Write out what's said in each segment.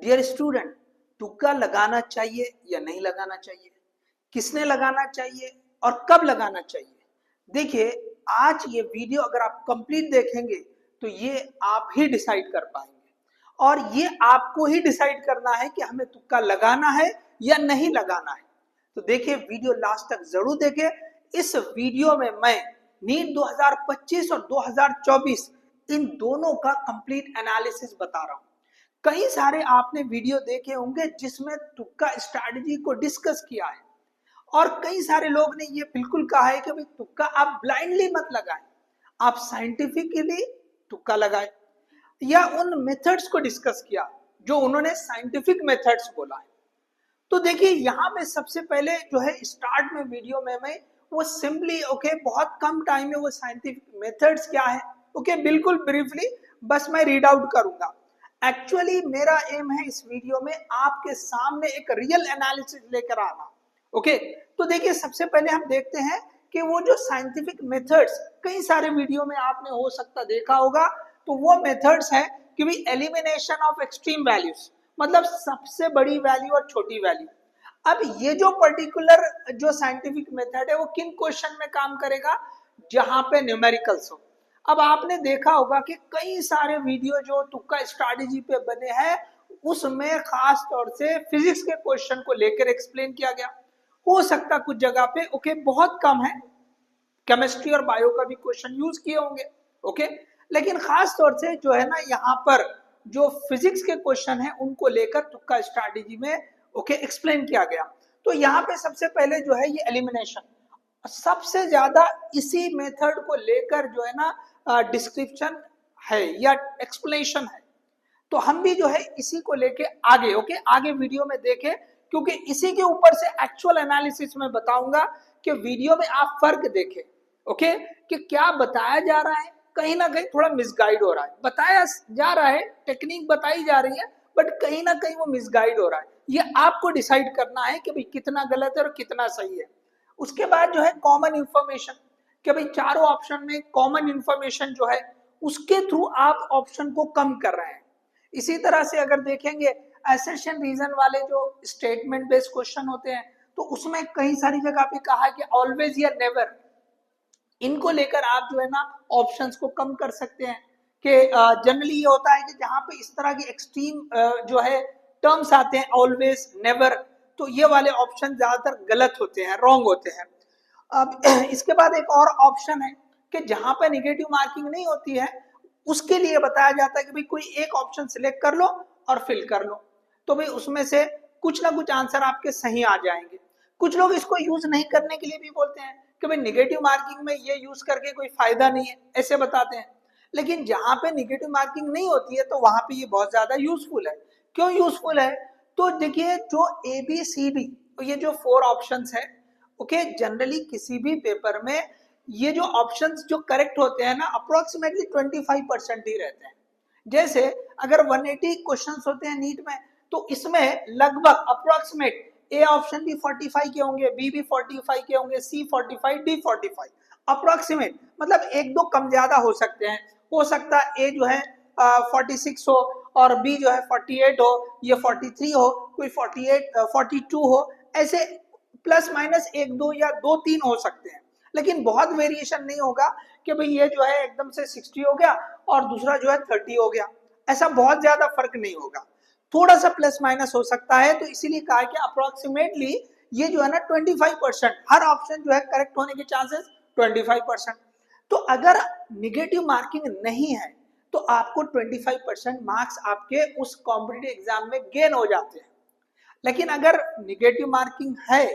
Dear student, तुक्का लगाना चाहिए या नहीं लगाना चाहिए, किसने लगाना चाहिए और कब लगाना चाहिए। देखिए, आज ये वीडियो अगर आप कंप्लीट देखेंगे तो ये आप ही डिसाइड कर पाएंगे, और ये आपको ही डिसाइड करना है कि हमें तुक्का लगाना है या नहीं लगाना है। तो देखिए, वीडियो लास्ट तक जरूर देखिए। इस वीडियो में मैं नीट 2025 और 2024 इन दोनों का कंप्लीट एनालिसिस बता रहा हूं। कई सारे आपने वीडियो देखे होंगे जिसमें तुक्का स्ट्रैटेजी को डिस्कस किया है, और कई सारे लोग ने ये बिल्कुल कहा है कि भाई तुक्का आप ब्लाइंडली मत लगाएं, आप साइंटिफिकली तुक्का लगाएं, या उन मेथड्स को डिस्कस किया जो उन्होंने साइंटिफिक मेथड्स बोला है। तो देखिए, यहाँ में सबसे पहले जो है स्टार्ट में वीडियो में मैं वो सिंपली बहुत कम टाइम में वो साइंटिफिक मेथड्स क्या है बिल्कुल ब्रीफली बस मैं रीड आउट करूंगा। एक्चुअली मेरा एम है इस वीडियो में आपके सामने एक रियल एनालिसिस लेकर आना। तो देखिए, सबसे पहले हम देखते हैं कि वो जो साइंटिफिक मेथड्स कई सारे वीडियो में आपने हो सकता देखा होगा, तो वो मेथड्स है कि भी एलिमिनेशन ऑफ एक्सट्रीम वैल्यूज, मतलब सबसे बड़ी वैल्यू और छोटी वैल्यू। अब ये जो पर्टिकुलर जो साइंटिफिक मेथड है वो किन क्वेश्चन में काम करेगा, जहां पे न्यूमेरिकल्स हो। अब आपने देखा होगा कि कई सारे वीडियो जो तुक्का स्ट्रैटेजी पे बने हैं उसमें खास तौर से फिजिक्स के क्वेश्चन को लेकर एक्सप्लेन किया गया। हो सकता कुछ जगह पे बहुत कम है, केमिस्ट्री और बायो का भी क्वेश्चन यूज किए होंगे। लेकिन खास तौर से जो है ना, यहाँ पर जो फिजिक्स के क्वेश्चन है उनको लेकर तुक्का स्ट्रैटेजी में एक्सप्लेन किया गया। तो यहाँ पे सबसे पहले जो है ये एलिमिनेशन, सबसे ज्यादा इसी मेथड को लेकर जो है ना डिस्क्रिप्शन है या एक्सप्लेनेशन है। तो हम भी जो है इसी को लेके आगे आगे वीडियो में देखें, क्योंकि इसी के ऊपर से एक्चुअल एनालिसिस में बताऊंगा कि वीडियो में आप फर्क देखें कि क्या बताया जा रहा है, कहीं ना कहीं थोड़ा मिसगाइड हो रहा है। बताया जा रहा है, टेक्निक बताई जा रही है, बट कहीं ना कहीं वो मिसगाइड हो रहा है। ये आपको डिसाइड करना है कि भाई कितना गलत है और कितना सही है। उसके बाद जो है कॉमन इंफॉर्मेशन, कि भाई चारों ऑप्शन में कॉमन इंफॉर्मेशन जो है उसके थ्रू आप ऑप्शन को कम कर रहे हैं। इसी तरह से अगर देखेंगे एसेशन रीजन वाले जो स्टेटमेंट बेस्ड क्वेश्चन होते हैं, तो उसमें कई सारी जगह पे कहा है कि ऑलवेज या नेवर, इनको लेकर आप जो है ना ऑप्शंस को कम कर सकते हैं। कि जनरली ये होता है कि जहां पे इस तरह की एक्सट्रीम जो है टर्म्स आते हैं ऑलवेज नेवर, तो ये वाले ऑप्शन ज्यादातर गलत होते हैं, रॉन्ग होते हैं। अब इसके बाद एक और ऑप्शन है कि जहां पे निगेटिव मार्किंग नहीं होती है उसके लिए बताया जाता है कि भाई कोई एक ऑप्शन सिलेक्ट कर लो और फिल कर लो, तो भाई उसमें से कुछ ना कुछ आंसर आपके सही आ जाएंगे। कुछ लोग इसको यूज नहीं करने के लिए भी बोलते हैं कि भाई निगेटिव मार्किंग में ये यूज करके कोई फायदा नहीं है, ऐसे बताते हैं। लेकिन जहां पे निगेटिव मार्किंग नहीं होती है तो वहां पे ये बहुत ज्यादा यूजफुल है। क्यों यूजफुल है? तो देखिए, जो ए बी सी डी, ये जो 4 ऑप्शंस है जनरली किसी भी पेपर में ये जो ऑप्शंस जो करेक्ट होते हैं ना अप्रोक्सीमेटली 25% ही रहते हैं। जैसे अगर 180 क्वेश्चंस होते हैं नीट में, तो इसमें लगभग अप्रोक्सीमेट ए ऑप्शन भी 45 के होंगे, बी भी 45 के होंगे, सी 45, डी 45, अप्रोक्सीमेट, मतलब एक दो कम ज्यादा हो सकते हैं। हो सकता है ए जो है 46 हो और बी जो है 48 हो, ये 43 हो, कोई 48 42 हो, ऐसे प्लस माइनस एक दो या दो तीन हो सकते हैं। लेकिन बहुत वेरिएशन नहीं होगा कि भाई ये जो है एकदम से 60 हो गया और दूसरा जो है 30 हो गया, ऐसा बहुत ज्यादा फर्क नहीं होगा, थोड़ा सा प्लस माइनस हो सकता है। तो इसीलिए कहा कि अप्रोक्सीमेटली ये जो है ना 25%, हर ऑप्शन जो है करेक्ट होने के चांसेस 25%। तो अगर निगेटिव मार्किंग नहीं है तो आपको 25% मार्क्स आपके उस कॉम्पिटिटिव एग्जाम में गेन हो जाते हैं। लेकिन अगर निगेटिव मार्किंग है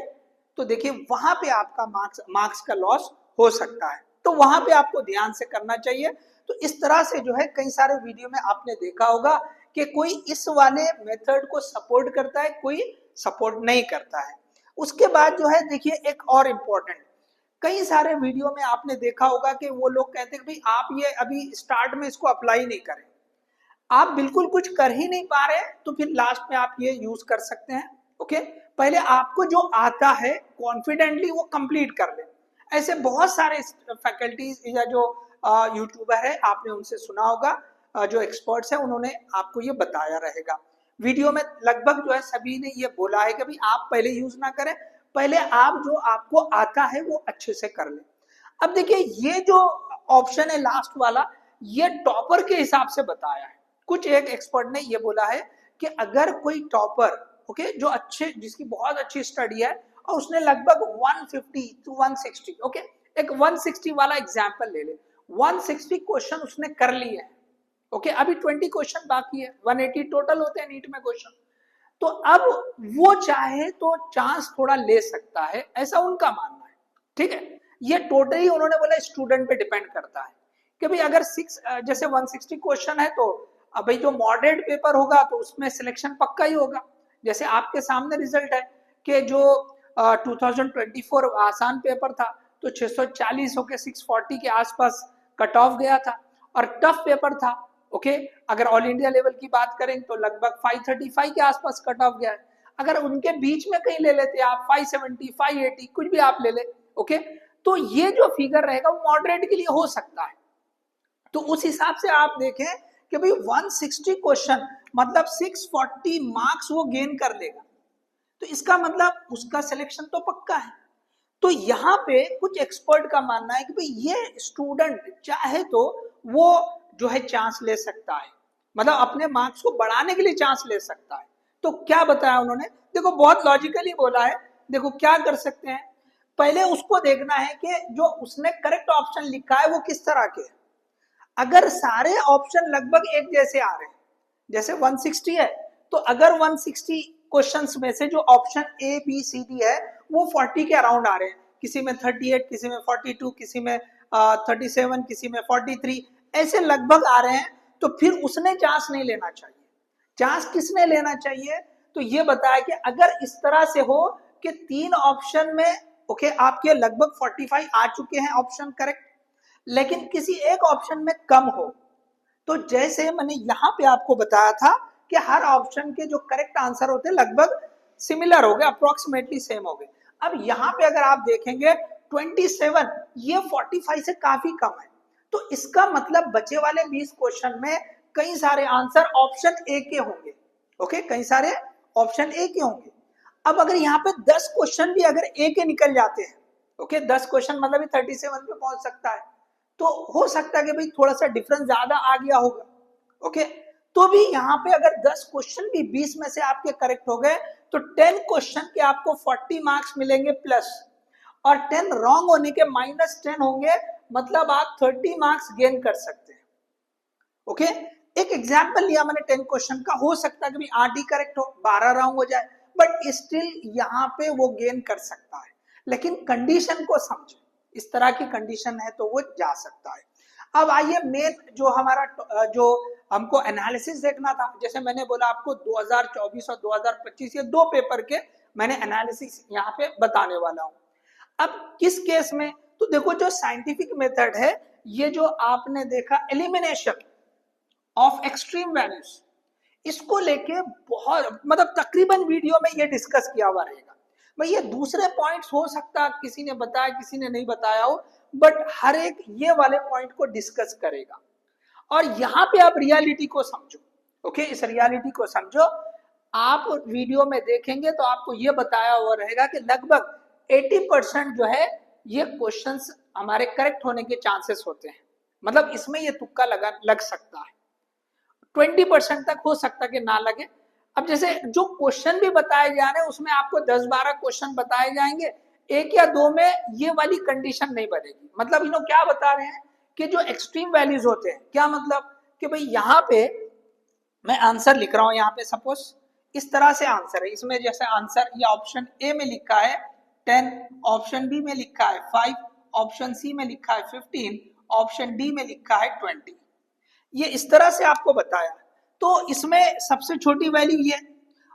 तो देखिए वहां पे आपका मार्क्स का लॉस हो सकता है, तो वहां पे आपको ध्यान से करना चाहिए। तो इस तरह से जो है कई सारे वीडियो में आपने देखा होगा कि कोई इस वाले मेथड को सपोर्ट करता है, कोई सपोर्ट नहीं करता है। उसके बाद जो है देखिए एक और इम्पोर्टेंट, कई सारे वीडियो में आपने देखा होगा कि वो लोग कहते हैं कि भाई आप ये अभी स्टार्ट में इसको अप्लाई नहीं करें, आप बिल्कुल कुछ कर ही नहीं पा रहे, तो फिर लास्ट में आप ये यूज कर सकते हैं। पहले आपको जो आता है कॉन्फिडेंटली वो कंप्लीट कर ले। ऐसे बहुत सारे फैकल्टीज या जो यूट्यूबर है आपने उनसे सुना होगा, जो एक्सपर्ट्स है उन्होंने आपको ये बताया रहेगा। वीडियो में लगभग जो है सभी ने ये बोला है कि भाई आप पहले यूज ना करें, पहले आप जो आपको आता है वो अच्छे से कर लें। अब देखिए ये जो ऑप्शन है लास्ट वाला, ये टॉपर के हिसाब से बताया है। कुछ एक एक्सपर्ट ने ये बोला है कि अगर कोई टॉपर ओके जो अच्छे जिसकी बहुत अच्छी स्टडी है और उसने लगभग 150 to 160 ओके एक 160 वाला एग्जांपल ले ले, 160 क्वेश्चन उसने कर लिए हैं ओके अभी 20 क्वेश्चन बाकी है, 180 टोटल होते हैं नीट में क्वेश्चन। तो अब वो चाहे तो चांस थोड़ा ले सकता है, ऐसा उनका मानना है। ठीक है, ये टोटली उन्होंने बोला स्टूडेंट पे डिपेंड करता है कि भाई अगर जैसे 160 क्वेश्चन है तो अब भाई जो मॉडरेट पेपर होगा तो उसमें सिलेक्शन पक्का ही होगा। जैसे आपके सामने रिजल्ट है कि जो 2024 आसान पेपर था तो 640 होके 640 के आसपास कट ऑफ गया था, और टफ पेपर था ओके अगर ऑल इंडिया लेवल की बात करें तो लगभग 535 के आसपास कट ऑफ गया है। अगर उनके बीच में कहीं ले लेते आप 570 580 कुछ भी आप ले ले ओके तो ये जो फिगर रहेगा वो मॉडरेट के लिए हो सकता है। तो उस हिसाब से आप देखें कि भाई 160 क्वेश्चन मतलब 640 मार्क्स वो गेन कर लेगा, तो इसका मतलब उसका सिलेक्शन तो पक्का है। तो यहाँ पे कुछ एक्सपर्ट का मानना है कि भाई ये स्टूडेंट चाहे तो वो जो है चांस ले सकता है, मतलब अपने मार्क्स को बढ़ाने के लिए चांस ले सकता है। तो क्या बताया उन्होंने, देखो बहुत लॉजिकली बोला है। देखो क्या कर सकते हैं, पहले उसको देखना है कि जो उसने करेक्ट ऑप्शन लिखा है वो किस तरह के है। अगर सारे ऑप्शन लगभग एक जैसे आ रहे हैं, जैसे 160 है तो अगर 160 क्वेश्चंस में से जो option A B C D है वो 40 के अराउंड आ रहे हैं, किसी में 38 किसी में 42 किसी में 37 किसी में 43 ऐसे लगभग आ रहे हैं, तो फिर उसने चांस नहीं लेना चाहिए। चांस किसने लेना चाहिए, तो ये बताया कि अगर इस तरह से हो कि 3 ऑप्शन में ओके आपके लगभग 45 आ चुके हैं ऑप्शन करेक्ट, लेकिन किसी एक ऑप्शन में कम हो, तो जैसे मैंने यहां पे आपको बताया था कि हर ऑप्शन के जो करेक्ट आंसर होते हैं लगभग सिमिलर हो गए, अप्रोक्सीमेटली सेम हो गए। अब यहाँ पे अगर आप देखेंगे 27 ये 45 से काफी कम है, तो इसका मतलब बचे वाले 20 क्वेश्चन में कई सारे आंसर ऑप्शन ए के होंगे ओके कई सारे ऑप्शन ए के होंगे। अब अगर यहाँ पे 10 क्वेश्चन भी अगर ए के निकल जाते हैं ओके 10 क्वेश्चन मतलब 37 पे पहुंच सकता है, तो हो सकता है कि भाई थोड़ा सा डिफरेंस ज्यादा आ गया होगा ओके। तो भी यहाँ पे अगर 10 क्वेश्चन भी 20 में से आपके करेक्ट हो गए तो 10 क्वेश्चन के आपको 40 मार्क्स मिलेंगे प्लस, और 10 रॉन्ग होने के -10 होंगे, मतलब आप 30 मार्क्स गेन कर सकते हैं ओके। एक एग्जांपल लिया मैंने 10 क्वेश्चन का, हो सकता है कि 8 ही करेक्ट हो 12 रॉन्ग हो जाए, बट स्टिल यहाँ पे वो गेन कर सकता है। लेकिन कंडीशन को समझे, इस तरह की कंडीशन है तो वो जा सकता है। अब आइए मेन जो हमारा जो हमको एनालिसिस देखना था, जैसे मैंने बोला आपको 2024 और 2025 ये 2 पेपर के मैंने एनालिसिस यहाँ पे बताने वाला हूँ। अब किस केस में, तो देखो जो साइंटिफिक मेथड है, ये जो आपने देखा एलिमिनेशन ऑफ एक्सट्रीम वैल्यूज, इसको लेके बहुत मतलब तकरीबन वीडियो में ये डिस्कस किया हुआ रहेगा। भाई ये दूसरे पॉइंट्स हो सकता किसी ने बताया किसी ने नहीं बताया हो, बट हर एक ये वाले पॉइंट को डिस्कस करेगा। और यहाँ पे आप रियलिटी को समझो ओके इस रियलिटी को समझो। आप वीडियो में देखेंगे तो आपको ये बताया हुआ रहेगा कि लगभग 80% जो है ये क्वेश्चंस हमारे करेक्ट होने के चांसेस होते हैं, मतलब इसमें ये तुक्का लग सकता है। 20% तक हो सकता है कि ना लगे। अब जैसे जो क्वेश्चन भी बताए जा रहे हैं उसमें आपको 10-12 क्वेश्चन बताए जाएंगे, 1 या 2 में ये वाली कंडीशन नहीं बनेगी। मतलब इन्हों क्या बता रहे हैं कि जो एक्सट्रीम वैल्यूज होते हैं, क्या मतलब कि भाई यहाँ पे मैं आंसर लिख रहा हूं, यहाँ पे सपोज इस तरह से आंसर है, इसमें जैसे आंसर ये ऑप्शन ए में लिखा है 10, ऑप्शन बी में लिखा है 5, ऑप्शन सी में लिखा है 15, ऑप्शन डी में लिखा है 20, ये इस तरह से आपको बताया। तो इसमें सबसे छोटी वैल्यू ये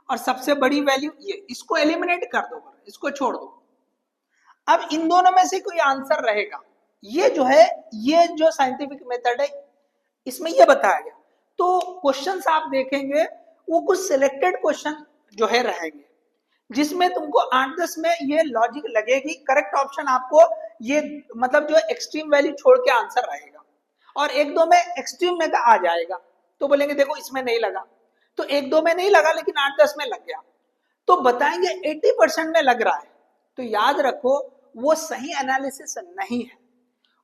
और सबसे बड़ी वैल्यू ये, इसको एलिमिनेट कर दो, इसको छोड़ दो। अब इन दोनों में से कोई आंसर रहेगा, ये जो है ये जो साइंटिफिक मेथड है इसमें ये बताया गया। तो क्वेश्चंस आप देखेंगे वो कुछ सिलेक्टेड क्वेश्चन जो है रहेंगे, जिसमें तुमको 8-10 में ये लॉजिक लगेगी, करेक्ट ऑप्शन आपको ये मतलब जो एक्सट्रीम वैल्यू छोड़ के आंसर रहेगा, और 1-2 में एक्सट्रीम में का आ जाएगा तो बोलेंगे देखो इसमें नहीं लगा। तो 1-2 में नहीं लगा लेकिन 8-10 में लग गया, तो बताएंगे 80% में लग रहा है। तो याद रखो वो सही एनालिसिस नहीं है,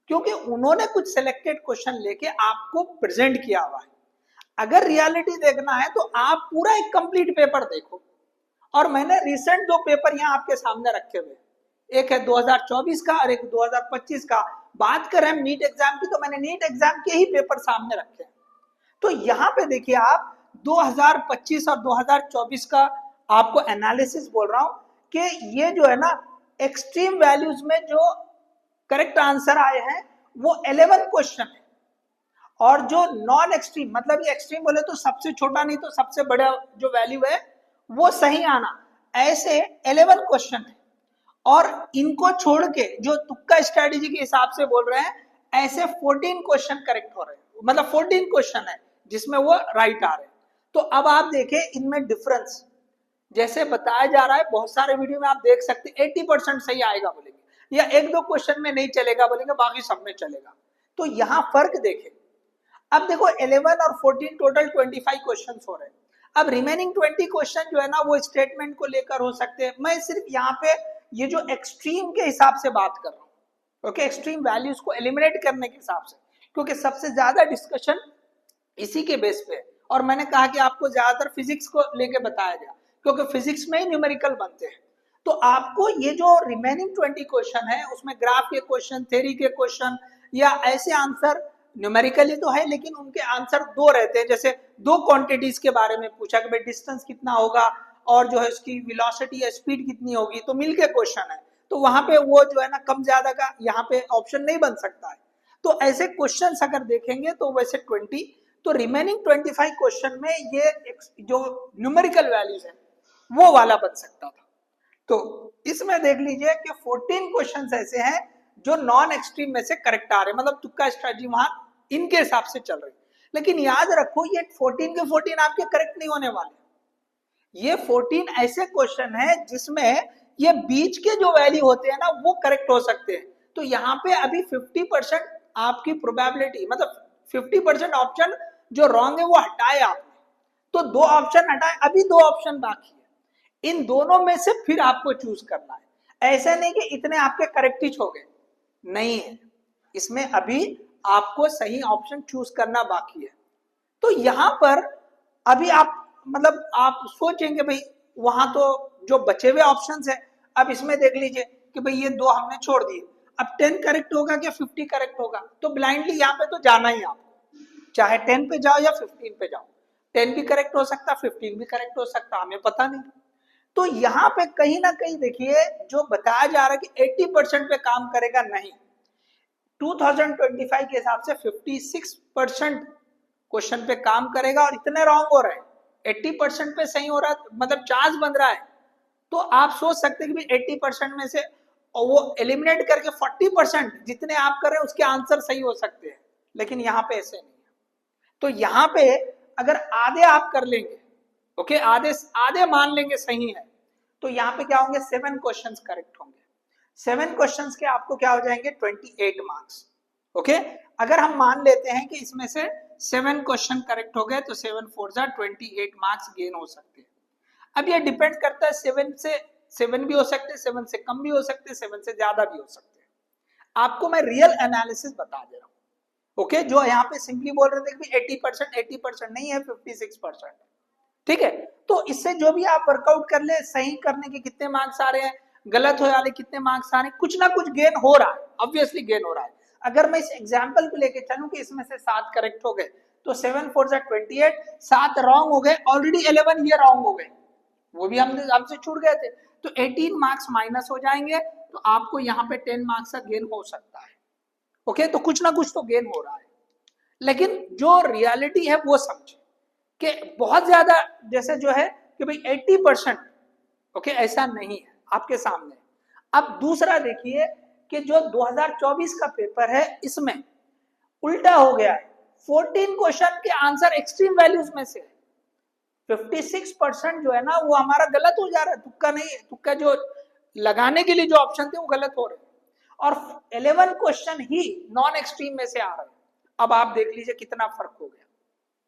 क्योंकि उन्होंने कुछ सिलेक्टेड क्वेश्चन लेके आपको प्रेजेंट किया हुआ है। अगर रियलिटी देखना है तो आप पूरा एक कंप्लीट पेपर देखो। और मैंने रिसेंट 2 पेपर यहाँ आपके सामने रखे हुए, एक है 2024 का और एक 2025 का। बात करें हम नीट एग्जाम की, तो मैंने नीट एग्जाम के ही पेपर सामने रखे हैं। तो यहाँ पे देखिए आप 2025 और 2024 का आपको एनालिसिस बोल रहा हूं कि ये जो है ना एक्सट्रीम वैल्यूज में जो करेक्ट आंसर आए हैं वो 11 क्वेश्चन है, और जो नॉन एक्सट्रीम, मतलब ये एक्सट्रीम बोले तो सबसे छोटा नहीं तो सबसे बड़ा जो वैल्यू है वो सही आना, ऐसे 11 क्वेश्चन है। और इनको छोड़ के जो तुक्का स्ट्रेटेजी के हिसाब से बोल रहे हैं, ऐसे 14 क्वेश्चन करेक्ट हो रहे हैं, मतलब 14 क्वेश्चन है जिसमें वो राइट आ रहे हैं। तो अब आप देखें इनमें डिफरेंस, जैसे बताया जा रहा है बहुत सारे वीडियो में आप देख सकते हैं 80% सही आएगा बोलेंगे, या 1-2 क्वेश्चन में नहीं चलेगा बोलेंगे, बाकी सब में चलेगा। तो यहाँ फर्क देखें। अब देखो 11 और 14 टोटल 25 क्वेश्चन हो रहे हैं। अब रिमेनिंग 20 क्वेश्चन जो है ना वो स्टेटमेंट को लेकर हो सकते हैं। मैं सिर्फ यहाँ पे ये जो एक्सट्रीम के हिसाब से बात कर रहा हूँ, ओके, एक्सट्रीम वैल्यूज को एलिमिनेट करने के हिसाब से, क्योंकि सबसे ज्यादा डिस्कशन इसी के बेस पे। और मैंने कहा कि आपको ज्यादातर फिजिक्स को लेके बताया गया, क्योंकि फिजिक्स में ही न्यूमेरिकल बनते हैं। तो आपको ये जो रिमेनिंग 20 क्वेश्चन है उसमें ग्राफ के क्वेश्चन, थ्योरी के क्वेश्चन, या ऐसे आंसर न्यूमेरिकली तो है लेकिन उनके आंसर 2 रहते हैं। जैसे 2 क्वांटिटीज के बारे में पूछा कि भाई डिस्टेंस कितना होगा और जो है उसकी वेलोसिटी या स्पीड कितनी होगी, तो मिलके क्वेश्चन है। तो वहां पे वो जो है ना कम ज्यादा का यहाँ पे ऑप्शन नहीं बन सकता है। तो ऐसे क्वेश्चंस अगर देखेंगे तो वैसे 20, तो रिमेनिंग 25 क्वेश्चन में ये जो न्यूमेरिकल वैल्यूज है वो वाला बन सकता था। तो इसमें देख लीजिए कि 14 क्वेश्चंस ऐसे हैं जो नॉन एक्सट्रीम में से करेक्ट आ रहे हैं, मतलब तुक्का स्ट्रेटजी वहां इनके हिसाब से चल रही। लेकिन याद रखो ये 14 के 14 आपके करेक्ट नहीं होने वाले, ये 14 ऐसे क्वेश्चन है जिसमें ये बीच के जो वैल्यू होते हैं ना वो करेक्ट हो सकते हैं। तो यहाँ पे अभी 50% आपकी प्रोबेबिलिटी, मतलब 50% ऑप्शन जो रॉन्ग है वो हटाए आपने, तो 2 ऑप्शन हटाए, अभी 2 ऑप्शन बाकी है। इन दोनों में से फिर आपको चूज करना है। ऐसा नहीं कि इतने आपके करेक्ट ही हो गए, नहीं है, इसमें अभी आपको सही ऑप्शन चूज करना बाकी है। तो यहां पर अभी आप मतलब आप सोचेंगे भाई वहां तो जो बचे हुए ऑप्शंस है, अब इसमें देख लीजिए कि भाई ये 2 हमने छोड़ दिए, अब 10 करेक्ट होगा क्या 50 करेक्ट होगा, तो ब्लाइंडली यहाँ पे तो जाना ही आपको, चाहे 10 पे जाओ या 15 पे जाओ, 10 भी करेक्ट हो सकता, 15 भी करेक्ट हो सकता, हमें पता नहीं। तो यहाँ पे कहीं ना कहीं देखिए जो बताया जा रहा है कि 80% पे काम करेगा, नहीं, 2025 के हिसाब से 56% क्वेश्चन पे काम करेगा, और इतने रॉन्ग हो रहे हैं, 80% पे सही हो रहा है, मतलब चांस बन रहा है। तो आप सोच सकते हैं कि 80% में से और वो एलिमिनेट करके 40% जितने आप कर रहे हैं उसके आंसर सही हो सकते हैं, लेकिन यहाँ पे ऐसे नहीं है। तो यहाँ पे अगर आधे आप कर लेंगे, ओके, आधे आधे मान लेंगे सही है, तो यहाँ पे क्या होंगे 7 क्वेश्चंस करेक्ट होंगे। 7 क्वेश्चंस के आपको क्या हो जाएंगे 28 मार्क्स, ओके। अगर हम मान लेते हैं कि इसमें से 7 क्वेश्चन करेक्ट हो गए तो 7 4 जा 28 मार्क्स गेन हो सकते हैं। अब ये डिपेंड करता है 7 भी हो सकते हैं, 7 से कम भी हो सकते हैं, 7 से ज्यादा भी हो सकते हैं। आपको मैं रियल एनालिसिस बता दे रहा हूँ, ओके। जो यहाँ पे सिंपली बोल रहे थे कि 80% नहीं है, 56%, ठीक है। तो इससे जो भी आप वर्कआउट कर ले, सही करने के कितने मार्क्स आ रहे हैं, गलत हो वाले कितने मार्क्स आ रहे हैं, कुछ ना कुछ गेन हो रहा है, ऑब्वियसली गेन हो रहा है। अगर मैं इस एग्जाम्पल को लेके चलूं कि इसमें से 7 करेक्ट हो गए, तो 7 4 जा 28, 7 रॉन्ग हो गए, ऑलरेडी 11 ये रॉन्ग हो गए, वो भी हमसे छूट गए थे, तो 18 मार्क्स माइनस हो जाएंगे, तो आपको यहाँ पे 10 मार्क्स का गेन हो सकता है, ओके। तो कुछ ना कुछ तो गेन हो रहा है, लेकिन जो रियलिटी है वो समझे कि बहुत ज्यादा जैसे जो है कि भाई 80%, ओके, ऐसा नहीं है आपके सामने। अब दूसरा देखिए कि जो 2024 का पेपर है इसमें उल्टा हो गया है, 14 क्वेश्चन के आंसर एक्सट्रीम वैल्यूज में से 56% जो है ना वो हमारा गलत हो जा रहा है, तुक्का नहीं है, तुक्का जो लगाने के लिए जो ऑप्शन थे वो गलत हो रहे हैं, और 11 क्वेश्चन ही नॉन एक्सट्रीम में से आ रहे हैं। अब आप देख लीजिए कितना फर्क हो गया,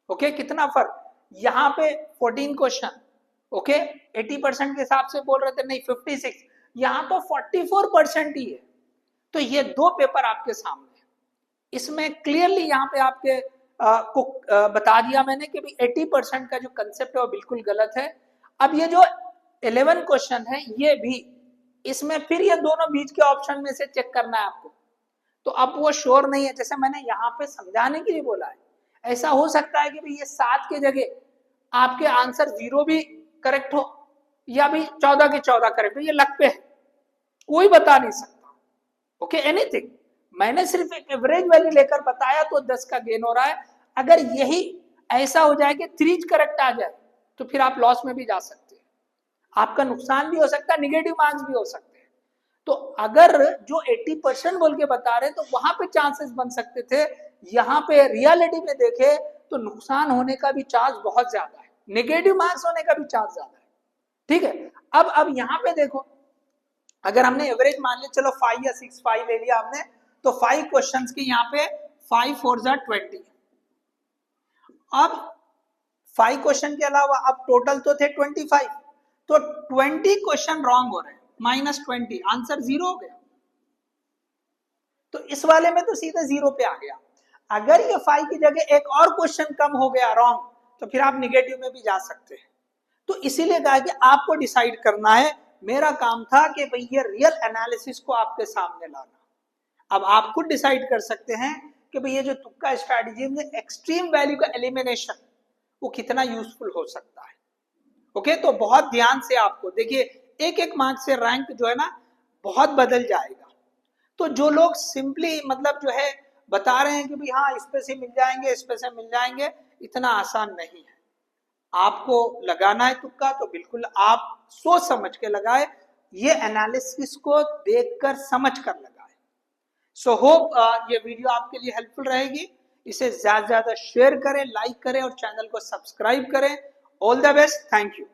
ओके, कितना फर्क। यहाँ पे 14 क्वेश्चन, ओके 80% के हिसाब से बोल रहे थे, नहीं 56, यहाँ तो 44% ही है। तो ये दो पेपर आपके सामने, इसमें क्लियरली यहाँ पे आपके को बता दिया मैंने कि भाई 80% का जो कंसेप्ट है वो बिल्कुल गलत है। अब ये जो 11 क्वेश्चन है ये भी, इसमें फिर ये दोनों बीच के ऑप्शन में से चेक करना है आपको। तो अब वो श्योर नहीं है, जैसे मैंने यहाँ पे समझाने के लिए बोला है, ऐसा हो सकता है कि भाई ये 7 के जगह आपके आंसर 0 भी करेक्ट हो या भी 14 के 14 करेक्ट हो, ये लक पे है, कोई बता नहीं सकता। ओके एनीथिंग, मैंने सिर्फ एक एवरेज वैल्यू लेकर बताया तो 10 का गेन हो रहा है। अगर यही ऐसा हो जाए कि 3 करेक्ट आ जाए तो फिर आप लॉस में भी जा सकते हैं, आपका नुकसान भी हो सकता है, निगेटिव मार्क्स भी हो सकते हैं। तो अगर जो 80% बोल के बता रहे तो वहां पे चांसेस बन सकते थे, यहाँ पे रियलिटी में देखे तो नुकसान होने का भी चांस बहुत ज्यादा है, नेगेटिव मार्क्स होने का भी चांस ज्यादा है। ठीक है, अब यहाँ पे देखो, अगर हमने एवरेज मान लिया, चलो 5 या 6 5 ले लिया हमने, तो 5 क्वेश्चंस की यहाँ पे 5 4 20। अब 5 क्वेश्चन के अलावा अब टोटल तो थे 25, तो 20 क्वेश्चन रॉन्ग हो रहे हैं, -20, आंसर 0 हो गया। तो इस वाले में तो सीधे 0 पे आ गया। अगर ये 5 की जगह एक और क्वेश्चन कम हो गया रॉन्ग, तो फिर आप निगेटिव में भी जा सकते हैं। तो इसीलिए कहा कि आपको डिसाइड करना है, मेरा काम था कि भाई ये रियल एनालिसिस को आपके सामने लाना। अब आप खुद डिसाइड कर सकते हैं कि भाई ये जो तुक्का स्ट्रैटेजी में एक्सट्रीम वैल्यू का एलिमिनेशन वो कितना यूजफुल हो सकता है। ओके, तो बहुत ध्यान से आपको देखिए, एक एक मार्क्स से रैंक जो है ना बहुत बदल जाएगा। तो जो लोग सिंपली मतलब जो है बता रहे हैं कि भाई हाँ इस पे से मिल जाएंगे, इस पे से मिल जाएंगे, इतना आसान नहीं है। आपको लगाना है तुक्का तो बिल्कुल आप सोच समझ के लगाए, ये एनालिसिस को देखकर समझ कर लगाए। सो होप ये वीडियो आपके लिए हेल्पफुल रहेगी। इसे ज्यादा से ज्यादा शेयर करें, लाइक करें और चैनल को सब्सक्राइब करें। All the best, thank you.